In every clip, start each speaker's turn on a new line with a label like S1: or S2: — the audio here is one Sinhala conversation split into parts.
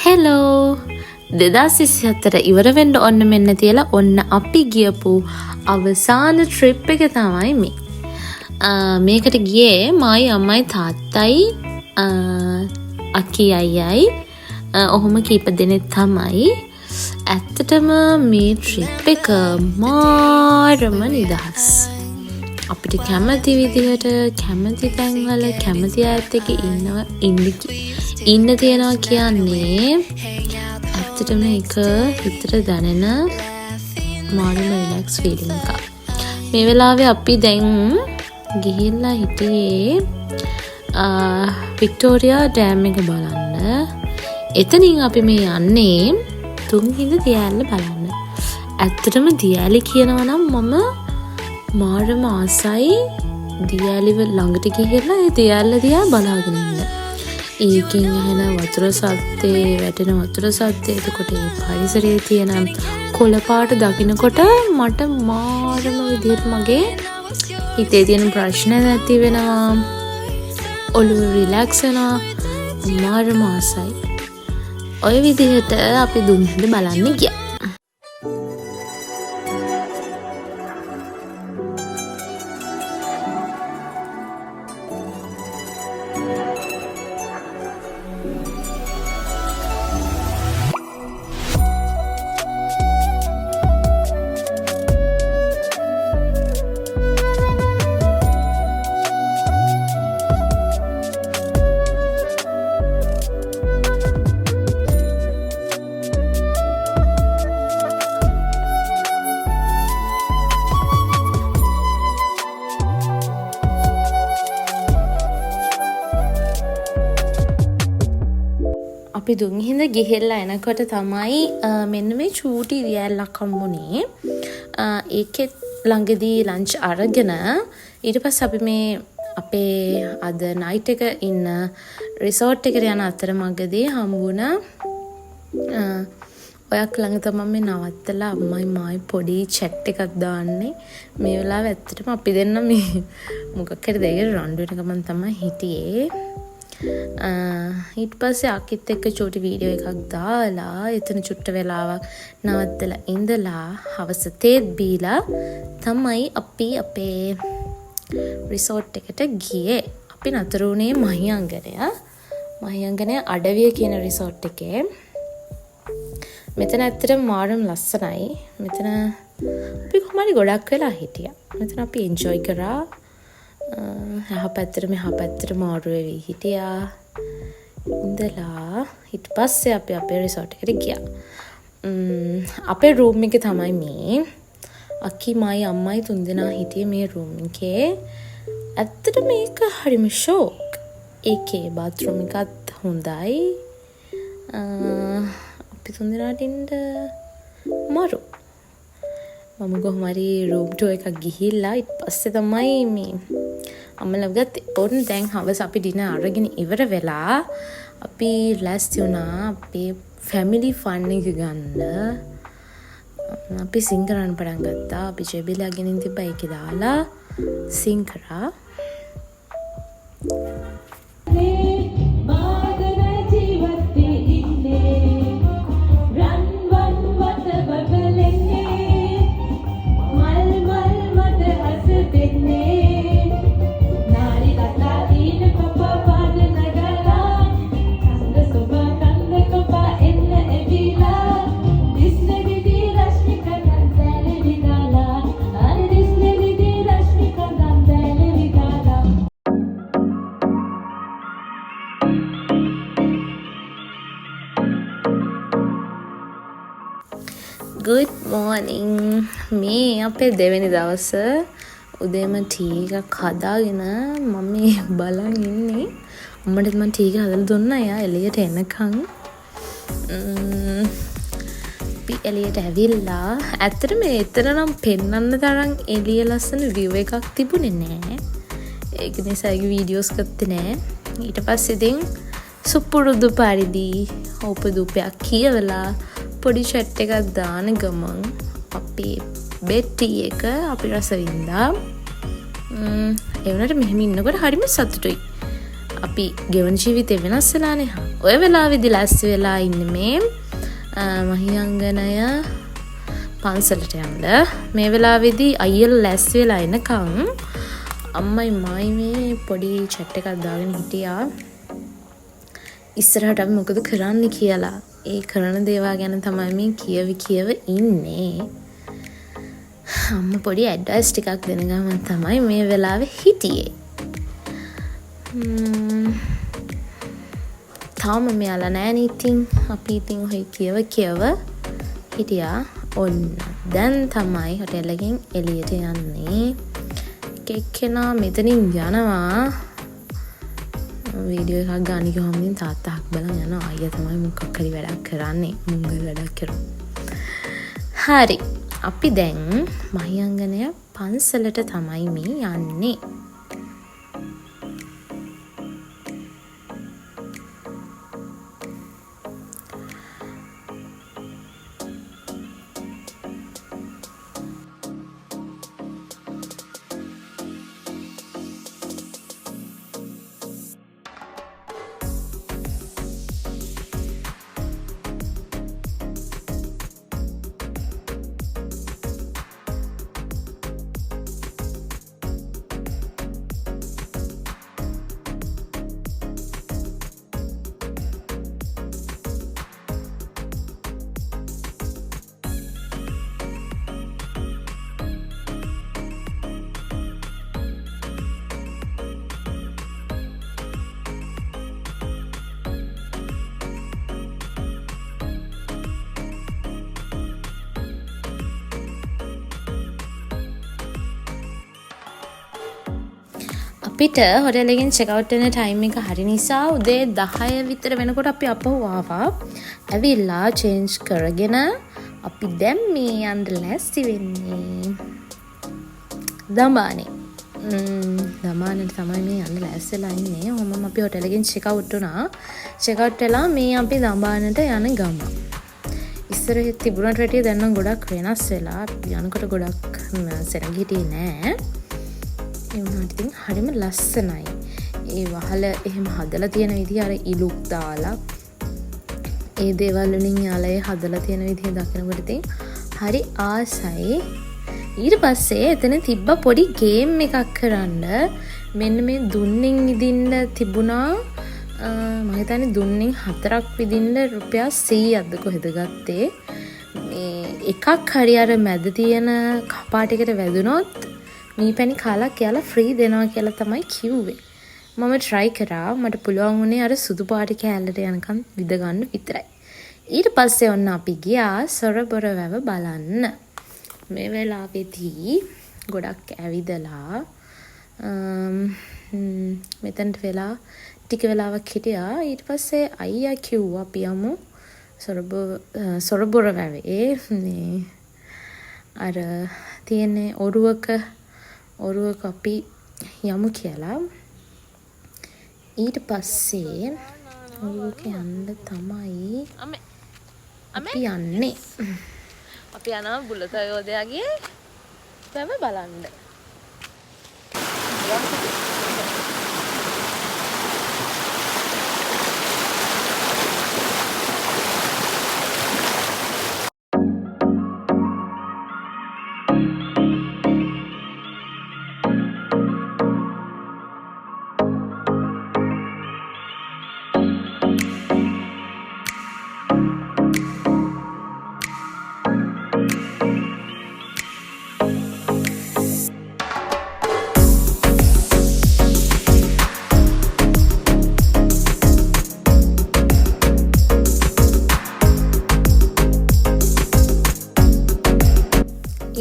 S1: හෙලෝ 2024 ඉවර වෙන්න ඔන්න මෙන්න තියලා ඔන්න අපි ගියපු අවසාන ට්‍රිප් එක තමයි මේ. මේකට ගියේ මායි අම්මයි තාත්තයි අක්කි අයියයි ඔහොම කීප දෙනෙක් තමයි. ඇත්තටම මේ ට්‍රිප් එක මාරම නිදහස්. අපිට කැමති විදිහට කැමති තැන්වල කැමති අයත් එක්ක ඉන්න තියනවා කියන්නේ ඇත්තටම එක හිතට දැනෙන මාරම රිලැක්ස් ෆීලිං එකක්. මේ වෙලාවේ අපි දැන් ගිහිල්ලා හිටියේ වික්ටෝරියා ඩෑම් එක බලන්න. එතනින් අපි මේ යන්නේ තුන්හිඳ දියැල්ල බලන්න. ඇත්තටම දියැලි කියනවා නම් මම මාරම ආසයි දියැලිව ළඟට ගිහිල්ලා ඒ දියැල්ල දිහා බලාගෙන ඉන්න. ඒකෙන් ඇහෙන වතුර සද්දේ වැටෙන වතුර සද්දේ එතකොට ඒ පරිසරයේ තියෙන කොළ පාට දකින්නකොට මට මාරම විදිහට මගේ හිතේ තියෙන ප්‍රශ්න නැති වෙනවා. ඔළුව රිලැක්ස් වෙනවා. මාරම ආසයි. ඔය විදිහට අපි දුම්හිඳ බලන්න ගියා. අපි දුම්හිඳ ගිහිල්ලා එනකොට තමයි මෙන්න මේ චූටි දියැලක් හම්බුනේ. ඒකෙත් ළඟදී ලන්ච් අරගෙන ඊට පස්සේ අපි මේ අපේ අද නයිට් එක ඉන්න රිසෝට් එකට යන අතරමඟදී හම්බුණා ඔයක් ළඟ තමයි මේ නවත්තලා අම්මයි මායි පොඩි චැට් එකක් දාන්නේ. මේ වෙලාවේ ඇත්තටම අපි දෙන්න මේ මොකක් හරි දෙයකට රණ්ඩු වෙන ගමන් තමයි හිටියේ. ඊට පස්සේ අකිත් එක්ක චූටි වීඩියෝ එකක් දාලා එතන චුට්ට වෙලාවක් නවත්තලා ඉඳලා හවස තේත් බීලා තමයි අපි අපේ රිසෝට් එකට ගියේ. අපි නතර වුණේ මහියංගනය අඩවිය කියන රිසෝට් එකේ. මෙතන ඇත්තටම මාරම ලස්සනයි. මෙතන අපි කොහොමද ගොඩක් වෙලා හිටියා. මෙතන අපි එන්ජොයි කරා. එහා පැත්තට මෙහා පැත්තට මාරු වෙවි හිටියා. ඉඳලා ඊට පස්සේ අපි අපේ රිසෝට් එකට ගියා. අපේ රූම් එක තමයි මේ. අක්කි මයි අම්මයි තුන්දෙනා හිටියේ මේ රූම් එකේ. ඇත්තට මේක හරිම ෂෝක්. ඒකේ බාත්රූම් එකත් හොඳයි. අපි තුන්දෙනාට ඉන්න මාරු. මම කොහොම හරි රූම් ටුවර් එකක් ගිහිල්ලා ඊට පස්සේ තමයි මේ අම්මලා ගත්තේ. ඕන දැන් හවස අපි ඩිනර් අරගෙන ඉවර වෙලා අපි ලෑස්ති වුණා අපේ ෆැමිලි ෆන් එක ගන්න. අපි සිං කරන්න පටන් ගත්තා. අපි ජෙබිලා ගෙනින් තිබ්බා ඒකේ දාලා සිං කරා. Good morning. මේ අපේ දෙවෙනි දවස උදේම ටී එකක් හදාගෙන මම බලන් ඉන්නේ. අම්මට මම ටී එක හදලා දුන්නා. එයා එළියට එනකන් අපි එළියට ඇවිල්ලා ඇත්තට මේ එතන නම් පෙන්වන්න තරම් එළිය ලස්සන view එකක් තිබුණේ නෑ. ඒක නිසා ඒක වීඩියෝස් ගත්තේ නෑ. ඊට පස්සේ ඉතින් සුපුරුදු පරිදි ඕපදූපයක් කියවලා පොඩි චැට් එකක් දාන ගමන් අපේ බෙඩ් ටී එක අපි රස වින්දා. ඒ වුණාට මෙහෙම ඉන්නකොට හරිම සතුටුයි. අපි ගෙවන ජීවිතේ වෙනස් වෙලානේ. ඔය වෙලාවේදී ලැස්ති වෙලා ඉන්නේ මේ මහියංගනය පන්සලට යන්න. මේ වෙලාවේදී අයියලා ලැස්ති වෙලා එනකම් අම්මයි මායි මේ පොඩි chat එකක් දාගෙන හිටියා. ඉස්සරහට අපි මොකද කරන්න කියලා. ඒ කරන දේවල් ගැන තමයි මේ කියව ඉන්නේ. අම්මා පොඩි ඇඩ්වයිස් ටිකක් දෙන ගමන් තමයි මේ වෙලාවේ හිටියේ. තාම මෙයාලා නෑනේ ඉතින් අපි ඉතින් ඔය කියව හිටියා. ඔන්න දැන් තමයි හොටෙල් එකෙන් එළියට යන්නේ. එක්කෙනා මෙතනින් යනවා. වීඩියෝ එකක් ගන්න ගියාම තාත්තා හක් බලන් යනවා. අයියා තමයි මොකක් හරි වැඩක් කරන්නේ. මුංගල් වැඩක් කරමු. හරි. අපි දැන් මහියංගනය පන්සලට තමයි මේ යන්නේ. අපිට හොටෙල් එකෙන් චෙක් අවුට් වෙන ටයිම් එක හරි නිසා උදේ 10 විතර වෙනකොට අපි අපහු ආවා. ඇවිල්ලා චේන්ජ් කරගෙන අපි දැන් මේ යන්න ලෑස්ති වෙන්නේ. දඹානේ. දඹානේට තමයි මේ යන්න ලෑස්තිලා ඉන්නේ. ඔහොමම අපි හොටෙල් එකෙන් චෙක් අවුට් වුණා. චෙක් අවුට් වෙලා මේ අපි දඹානට යන ගම. ඉස්සර තිබුණට රැටිය දැන් නම් ගොඩක් වෙනස් වෙලා. යනකොට ගොඩක් සෙනග හිටියේ නෑ. ඒ වුණාට ඉතින් හරිම ලස්සනයි. ඒ වහල එහෙම හදලා තියෙන විදිහ අර ඉලුක් දාලා ඒ දේවල් වලින් යාලේ හදලා තියෙන විදිහ දකිනකොට ඉතින් හරි ආසයි. ඊට පස්සේ එතන තිබ්බ පොඩි ගේම් එකක් කරන්න. මෙන්න මේ දුන්නින් විදින්න තිබුණා. මම හිතන්නේ දුන්නින් 4ක් විදින්න රුපියල් 100ක්ද කොහෙද ගත්තේ. මේ එකක් හරි අර මැද තියෙන කපාටිකට වැදුනොත් මේ පැණි කාලා කියලා ෆ්‍රී දෙනවා කියලා තමයි කිව්වේ. මම try කරා. මට පුළුවන් වුණේ අර සුදු පාට කෑල්ලට යනකම් විද ගන්න විතරයි. ඊට පස්සේ ඔන්න අපි ගියා සොරබොර වැව බලන්න. මේ වෙලාවේදී ගොඩක් ඇවිදලා මෙතනට වෙලා ටික වෙලාවක් හිටියා. ඊට පස්සේ අයියා කිව්වා අපි යමු සොරබොර වැවේ. මේ අර තියෙන්නේ ඔරුවක අපි යමු කියලා. ඊට පස්සේ ඔරුවක යන්න තමයි අපි යන්නේ. අපි යනවා බුලත යෝධයාගේ වැව බලන්න.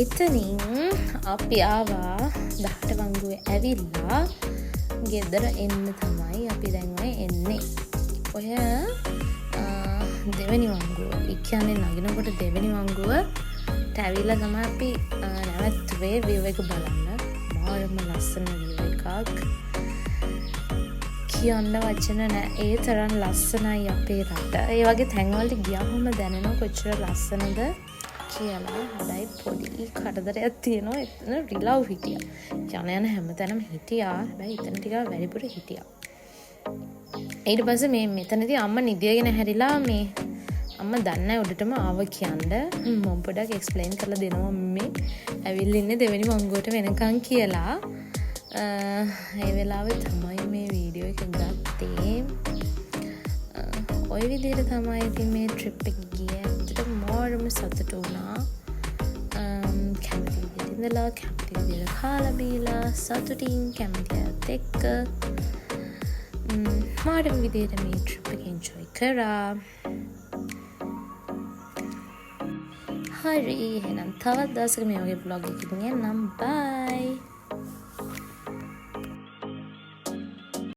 S1: එතනින් අපි ආවා 18 වංගුවේ ඇවිල්ලා ගෙදර එන්න තමයි අපි දැන් එන්නේ. ඔය දෙවෙනි වංගුව. ඒ කියන්නේ නගිනකොට දෙවෙනි වංගුවට ඇවිල්ලා තමයි අපි නැවතුනේ view එක බලන්න. මාරම ලස්සන view එකක්. කියන්න වචන නෑ. ඒ තරම් ලස්සනයි අපේ රට. ඒ වගේ තැන්වලට ගියාම දැනෙනවා කොච්චර ලස්සනද කියලා. හැබැයි පොඩි කරදරයක් තියෙනවා. එතන රිලව් හිටියා. යන හැමතැනම හිටියා. හැබැයි එතන ටිකක් වැඩිපුර හිටියා. ඊට පස්සේ මේ මෙතනදී අම්මා නිදියගෙන හැරිලා මේ අම්මා දන්නේ උඩටම ආව කියන්න මම පොඩ්ඩක් එක්ස්ප්ලেইন කරලා දෙනවා මේ ඇවිල්ලා ඉන්නේ දෙවෙනි මංගුවට වෙනකන් කියලා. ඒ වෙලාවේ තමයි මේ වීඩියෝ එක ගත්තේ. ඔය විදිහට තමයි ඉතින් මේ ට්‍රිප් එක ගියේ. ඇත්තටම මාරම සතුටු වුණා. කැමති විදිහට ඉඳලා කැමති විදිහට කාලා බීලා සතුටින් කැමති අයත් එක්ක මාරම විදිහට මේ ට්‍රිප් එක එන්ජොයි කරා. හරි එහෙනම් තවත් දවසක මේ වගේ බ්ලොග් එකකින් එන්නම්. බයි.